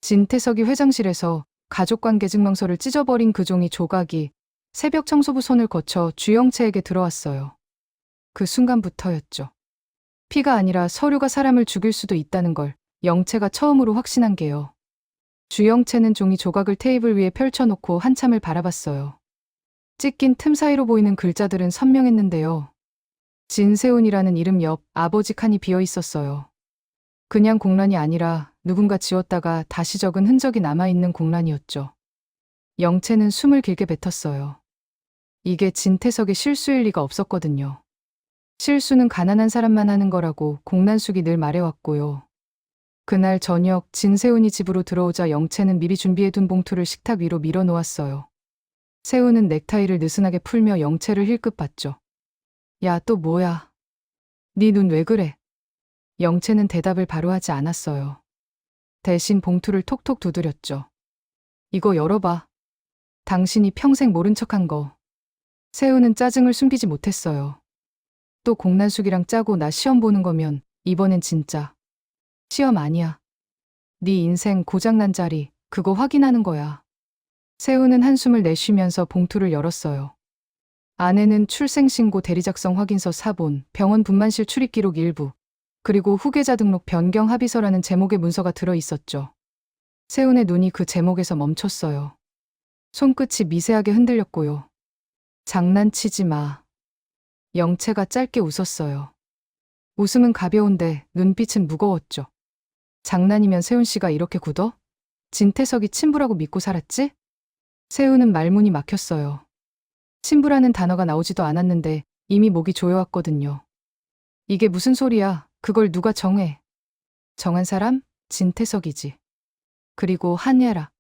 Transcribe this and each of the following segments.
진태석이 회장실에서 가족관계 증명서를 찢어버린 그 종이 조각이 새벽 청소부 손을 거쳐 주영채에게 들어왔어요. 그 순간부터였죠. 피가 아니라 서류가 사람을 죽일 수도 있다는 걸 영채가 처음으로 확신한 게요. 주영채는 종이 조각을 테이블 위에 펼쳐놓고 한참을 바라봤어요. 찢긴 틈 사이로 보이는 글자들은 선명했는데요. 진세훈이라는 이름 옆 아버지 칸이 비어 있었어요. 그냥 공란이 아니라 누군가 지웠다가 다시 적은 흔적이 남아있는 공란이었죠. 영채는 숨을 길게 뱉었어요. 이게 진태석의 실수일 리가 없었거든요. 실수는 가난한 사람만 하는 거라고 공란숙이 늘 말해왔고요. 그날 저녁 진세훈이 집으로 들어오자 영채는 미리 준비해둔 봉투를 식탁 위로 밀어놓았어요. 세훈은 넥타이를 느슨하게 풀며 영채를 힐끗 봤죠. 야, 또 뭐야? 네 눈 왜 그래? 영채는 대답을 바로 하지 않았어요. 대신 봉투를 톡톡 두드렸죠. 이거 열어봐. 당신이 평생 모른 척한 거. 세훈은 짜증을 숨기지 못했어요. 또 공란숙이랑 짜고 나 시험 보는 거면 이번엔 진짜. 시험 아니야. 네 인생 고장난 자리 그거 확인하는 거야. 세훈은 한숨을 내쉬면서 봉투를 열었어요. 안에는 출생신고 대리작성 확인서 사본, 병원 분만실 출입기록 일부, 그리고 후계자 등록 변경 합의서라는 제목의 문서가 들어 있었죠. 세훈의 눈이 그 제목에서 멈췄어요. 손끝이 미세하게 흔들렸고요. 장난치지 마. 영채가 짧게 웃었어요. 웃음은 가벼운데 눈빛은 무거웠죠. 장난이면 세훈 씨가 이렇게 굳어? 진태석이 친부라고 믿고 살았지? 세훈은 말문이 막혔어요. 친부라는 단어가 나오지도 않았는데 이미 목이 조여왔거든요. 이게 무슨 소리야? 그걸 누가 정해? 정한 사람? 진태석이지. 그리고 한예라.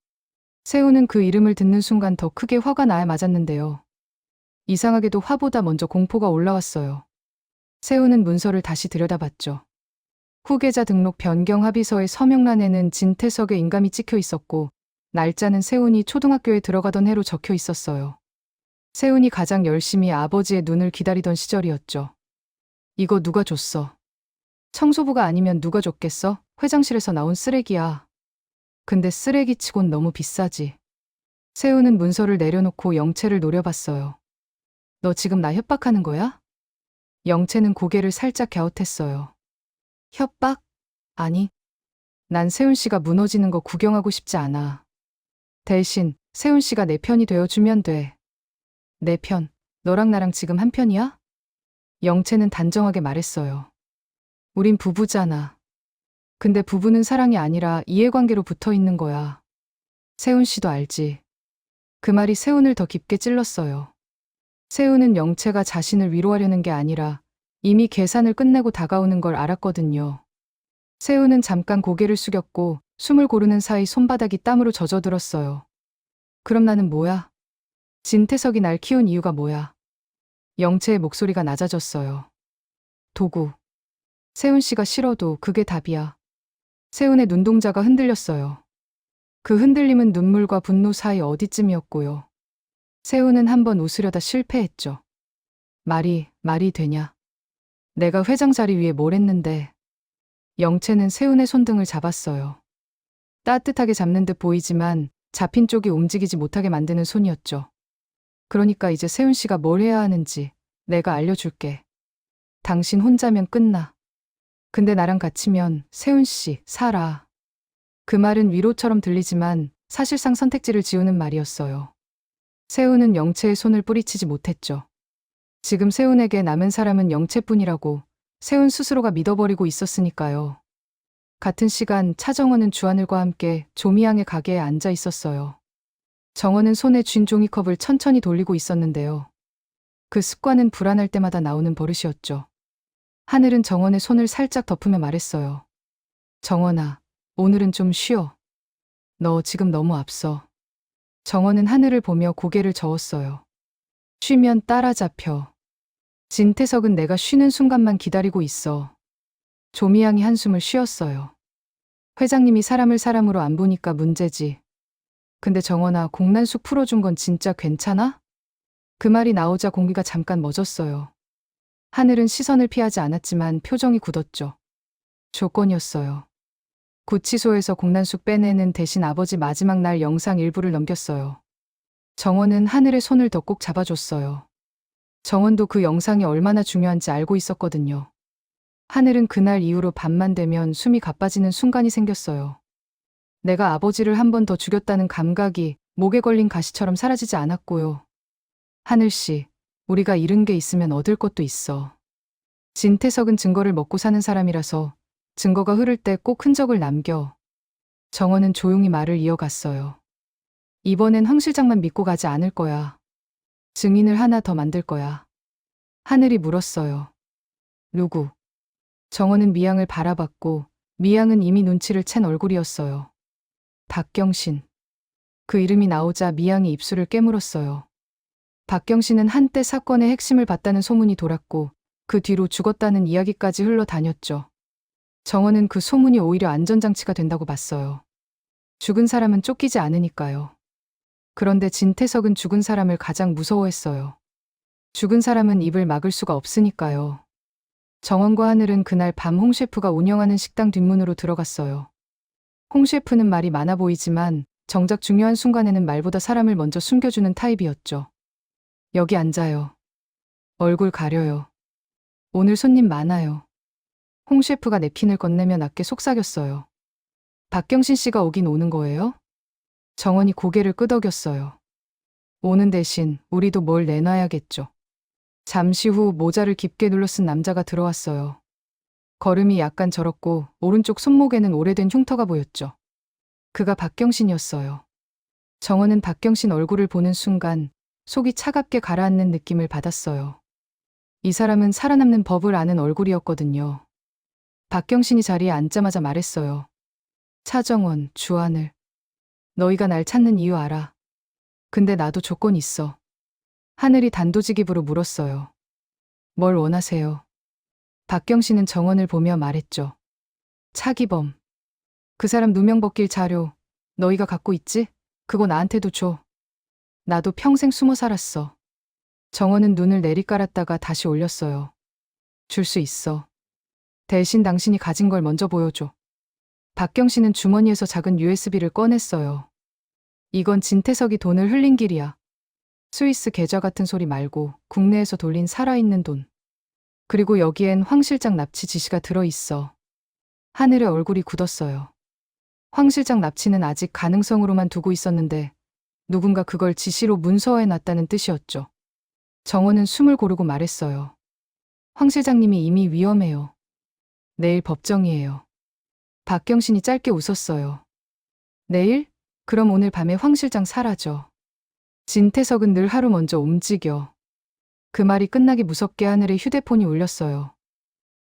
세훈은 그 이름을 듣는 순간 더 크게 화가 나야 맞았는데요. 이상하게도 화보다 먼저 공포가 올라왔어요. 세훈은 문서를 다시 들여다봤죠. 후계자 등록 변경 합의서의 서명란에는 진태석의 인감이 찍혀 있었고 날짜는 세훈이 초등학교에 들어가던 해로 적혀 있었어요. 세훈이 가장 열심히 아버지의 눈을 기다리던 시절이었죠. 이거 누가 줬어? 청소부가 아니면 누가 줬겠어? 회장실에서 나온 쓰레기야. 근데 쓰레기치곤 너무 비싸지. 세훈은 문서를 내려놓고 영채를 노려봤어요. 너 지금 나 협박하는 거야? 영채는 고개를 살짝 갸웃했어요. 협박? 아니. 난 세훈 씨가 무너지는 거 구경하고 싶지 않아. 대신 세훈 씨가 내 편이 되어주면 돼. 내 편, 너랑 나랑 지금 한 편이야? 영채는 단정하게 말했어요. 우린 부부잖아. 근데 부부는 사랑이 아니라 이해관계로 붙어 있는 거야. 세훈 씨도 알지. 그 말이 세훈을 더 깊게 찔렀어요. 세훈은 영채가 자신을 위로하려는 게 아니라 이미 계산을 끝내고 다가오는 걸 알았거든요. 세훈은 잠깐 고개를 숙였고 숨을 고르는 사이 손바닥이 땀으로 젖어들었어요. 그럼 나는 뭐야? 진태석이 날 키운 이유가 뭐야? 영채의 목소리가 낮아졌어요. 도구. 세훈 씨가 싫어도 그게 답이야. 세훈의 눈동자가 흔들렸어요. 그 흔들림은 눈물과 분노 사이 어디쯤이었고요. 세훈은 한번 웃으려다 실패했죠. 말이 되냐? 내가 회장 자리 위에 뭘 했는데. 영채는 세훈의 손등을 잡았어요. 따뜻하게 잡는 듯 보이지만 잡힌 쪽이 움직이지 못하게 만드는 손이었죠. 그러니까 이제 세훈 씨가 뭘 해야 하는지 내가 알려줄게. 당신 혼자면 끝나. 근데 나랑 같이면 세훈 씨 살아. 그 말은 위로처럼 들리지만 사실상 선택지를 지우는 말이었어요. 세훈은 영채의 손을 뿌리치지 못했죠. 지금 세훈에게 남은 사람은 영채뿐이라고 세훈 스스로가 믿어버리고 있었으니까요. 같은 시간 차정원은 주하늘과 함께 조미향의 가게에 앉아 있었어요. 정원은 손에 쥔 종이컵을 천천히 돌리고 있었는데요. 그 습관은 불안할 때마다 나오는 버릇이었죠. 하늘은 정원의 손을 살짝 덮으며 말했어요. 정원아, 오늘은 좀 쉬어. 너 지금 너무 앞서. 정원은 하늘을 보며 고개를 저었어요. 쉬면 따라잡혀. 진태석은 내가 쉬는 순간만 기다리고 있어. 조미향이 한숨을 쉬었어요. 회장님이 사람을 사람으로 안 보니까 문제지. 근데 정원아, 공란숙 풀어준 건 진짜 괜찮아? 그 말이 나오자 공기가 잠깐 멎었어요. 하늘은 시선을 피하지 않았지만 표정이 굳었죠. 조건이었어요. 구치소에서 공난숙 빼내는 대신 아버지 마지막 날 영상 일부를 넘겼어요. 정원은 하늘의 손을 더 꼭 잡아줬어요. 정원도 그 영상이 얼마나 중요한지 알고 있었거든요. 하늘은 그날 이후로 밤만 되면 숨이 가빠지는 순간이 생겼어요. 내가 아버지를 한 번 더 죽였다는 감각이 목에 걸린 가시처럼 사라지지 않았고요. 하늘씨, 우리가 잃은 게 있으면 얻을 것도 있어. 진태석은 증거를 먹고 사는 사람이라서 증거가 흐를 때 꼭 흔적을 남겨. 정원은 조용히 말을 이어갔어요. 이번엔 황 실장만 믿고 가지 않을 거야. 증인을 하나 더 만들 거야. 하늘이 물었어요. 누구? 정원은 미양을 바라봤고 미양은 이미 눈치를 챈 얼굴이었어요. 박경신. 그 이름이 나오자 미양이 입술을 깨물었어요. 박경신은 한때 사건의 핵심을 봤다는 소문이 돌았고 그 뒤로 죽었다는 이야기까지 흘러다녔죠. 정원은 그 소문이 오히려 안전장치가 된다고 봤어요. 죽은 사람은 쫓기지 않으니까요. 그런데 진태석은 죽은 사람을 가장 무서워했어요. 죽은 사람은 입을 막을 수가 없으니까요. 정원과 하늘은 그날 밤 홍 셰프가 운영하는 식당 뒷문으로 들어갔어요. 홍 셰프는 말이 많아 보이지만 정작 중요한 순간에는 말보다 사람을 먼저 숨겨주는 타입이었죠. 여기 앉아요. 얼굴 가려요. 오늘 손님 많아요. 홍 셰프가 냅킨을 건네며 낮게 속삭였어요. 박경신 씨가 오긴 오는 거예요? 정원이 고개를 끄덕였어요. 오는 대신 우리도 뭘 내놔야겠죠. 잠시 후 모자를 깊게 눌러 쓴 남자가 들어왔어요. 걸음이 약간 절었고 오른쪽 손목에는 오래된 흉터가 보였죠. 그가 박경신이었어요. 정원은 박경신 얼굴을 보는 순간 속이 차갑게 가라앉는 느낌을 받았어요. 이 사람은 살아남는 법을 아는 얼굴이었거든요. 박경신이 자리에 앉자마자 말했어요. 차정원, 주하늘. 너희가 날 찾는 이유 알아. 근데 나도 조건 있어. 하늘이 단도직입으로 물었어요. 뭘 원하세요? 박경신은 정원을 보며 말했죠. 차기범. 그 사람 누명 벗길 자료 너희가 갖고 있지? 그거 나한테도 줘. 나도 평생 숨어 살았어. 정원은 눈을 내리깔았다가 다시 올렸어요. 줄 수 있어. 대신 당신이 가진 걸 먼저 보여줘. 박경신은 주머니에서 작은 USB를 꺼냈어요. 이건 진태석이 돈을 흘린 길이야. 스위스 계좌 같은 소리 말고 국내에서 돌린 살아있는 돈. 그리고 여기엔 황 실장 납치 지시가 들어있어. 하늘의 얼굴이 굳었어요. 황 실장 납치는 아직 가능성으로만 두고 있었는데 누군가 그걸 지시로 문서화해 놨다는 뜻이었죠. 정원은 숨을 고르고 말했어요. 황 실장님이 이미 위험해요. 내일 법정이에요. 박경신이 짧게 웃었어요. 내일? 그럼 오늘 밤에 황 실장 사라져. 진태석은 늘 하루 먼저 움직여. 그 말이 끝나기 무섭게 하늘의 휴대폰이 울렸어요.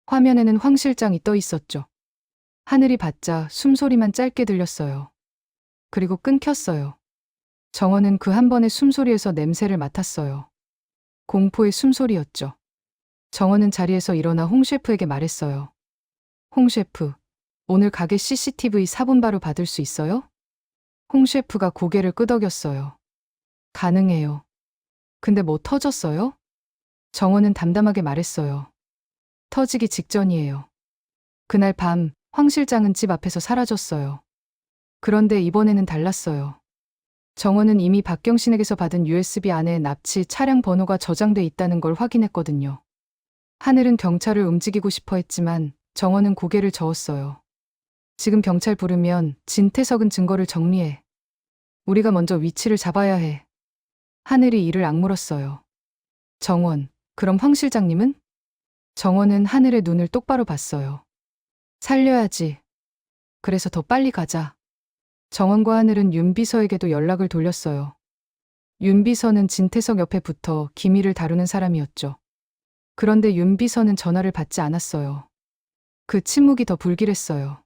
화면에는 황 실장이 떠 있었죠. 하늘이 받자 숨소리만 짧게 들렸어요. 그리고 끊겼어요. 정원은 그 한 번의 숨소리에서 냄새를 맡았어요. 공포의 숨소리였죠. 정원은 자리에서 일어나 홍 셰프에게 말했어요. 홍 셰프, 오늘 가게 CCTV 사본 바로 받을 수 있어요? 홍 셰프가 고개를 끄덕였어요. 가능해요. 근데 뭐 터졌어요? 정원은 담담하게 말했어요. 터지기 직전이에요. 그날 밤 황 실장은 집 앞에서 사라졌어요. 그런데 이번에는 달랐어요. 정원은 이미 박경신에게서 받은 USB 안에 납치 차량 번호가 저장돼 있다는 걸 확인했거든요. 하늘은 경찰을 움직이고 싶어 했지만 정원은 고개를 저었어요. 지금 경찰 부르면 진태석은 증거를 정리해. 우리가 먼저 위치를 잡아야 해. 하늘이 이를 악물었어요. 정원, 그럼 황 실장님은? 정원은 하늘의 눈을 똑바로 봤어요. 살려야지. 그래서 더 빨리 가자. 정원과 하늘은 윤 비서에게도 연락을 돌렸어요. 윤 비서는 진태석 옆에 붙어 기밀을 다루는 사람이었죠. 그런데 윤 비서는 전화를 받지 않았어요. 그 침묵이 더 불길했어요.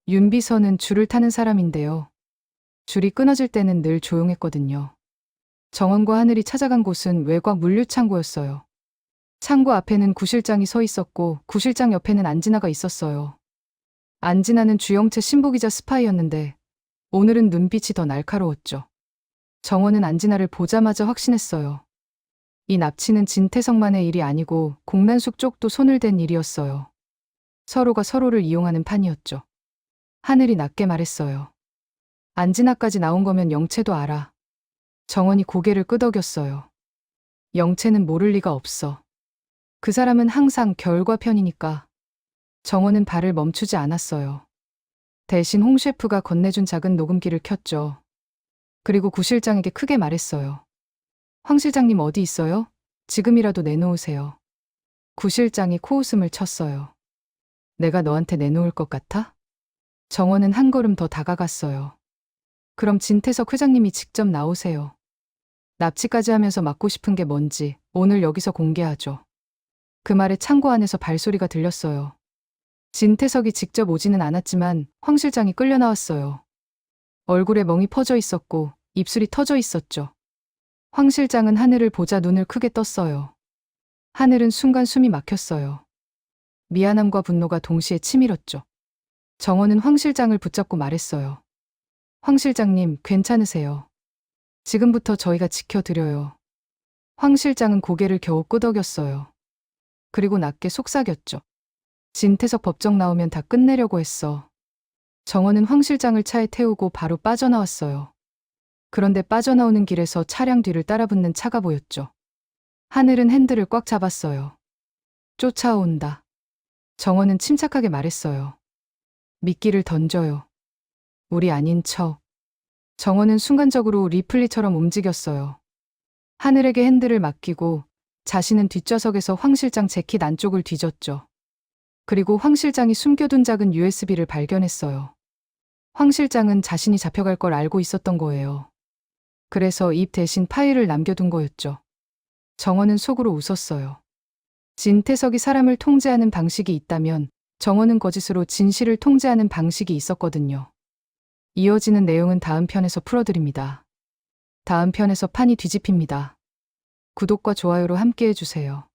윤 비서는 줄을 타는 사람인데요. 줄이 끊어질 때는 늘 조용했거든요. 정원과 하늘이 찾아간 곳은 외곽 물류창고였어요. 창고 앞에는 구실장이 서 있었고 구실장 옆에는 안진아가 있었어요. 안진아는 주영채 신부기자 스파이였는데 오늘은 눈빛이 더 날카로웠죠. 정원은 안진아를 보자마자 확신했어요. 이 납치는 진태석만의 일이 아니고 공난숙 쪽도 손을 댄 일이었어요. 서로가 서로를 이용하는 판이었죠. 하늘이 낮게 말했어요. 안진아까지 나온 거면 영채도 알아. 정원이 고개를 끄덕였어요. 영채는 모를 리가 없어. 그 사람은 항상 결과 편이니까. 정원은 발을 멈추지 않았어요. 대신 홍 셰프가 건네준 작은 녹음기를 켰죠. 그리고 구 실장에게 크게 말했어요. 황 실장님 어디 있어요? 지금이라도 내놓으세요. 구 실장이 코웃음을 쳤어요. 내가 너한테 내놓을 것 같아? 정원은 한 걸음 더 다가갔어요. 그럼 진태석 회장님이 직접 나오세요. 납치까지 하면서 맡고 싶은 게 뭔지 오늘 여기서 공개하죠. 그 말에 창고 안에서 발소리가 들렸어요. 진태석이 직접 오지는 않았지만 황 실장이 끌려 나왔어요. 얼굴에 멍이 퍼져 있었고 입술이 터져 있었죠. 황 실장은 하늘을 보자 눈을 크게 떴어요. 하늘은 순간 숨이 막혔어요. 미안함과 분노가 동시에 치밀었죠. 정원은 황 실장을 붙잡고 말했어요. 황 실장님, 괜찮으세요? 지금부터 저희가 지켜드려요. 황 실장은 고개를 겨우 끄덕였어요. 그리고 낮게 속삭였죠. 진태석 법정 나오면 다 끝내려고 했어. 정원은 황 실장을 차에 태우고 바로 빠져나왔어요. 그런데 빠져나오는 길에서 차량 뒤를 따라붙는 차가 보였죠. 하늘은 핸들을 꽉 잡았어요. 쫓아온다. 정원은 침착하게 말했어요. 미끼를 던져요. 우리 아닌 척. 정원은 순간적으로 리플리처럼 움직였어요. 하늘에게 핸들을 맡기고 자신은 뒷좌석에서 황 실장 재킷 안쪽을 뒤졌죠. 그리고 황 실장이 숨겨둔 작은 USB를 발견했어요. 황 실장은 자신이 잡혀갈 걸 알고 있었던 거예요. 그래서 입 대신 파일을 남겨둔 거였죠. 정원은 속으로 웃었어요. 진태석이 사람을 통제하는 방식이 있다면 정원은 거짓으로 진실을 통제하는 방식이 있었거든요. 이어지는 내용은 다음 편에서 풀어드립니다. 다음 편에서 판이 뒤집힙니다. 구독과 좋아요로 함께 해주세요.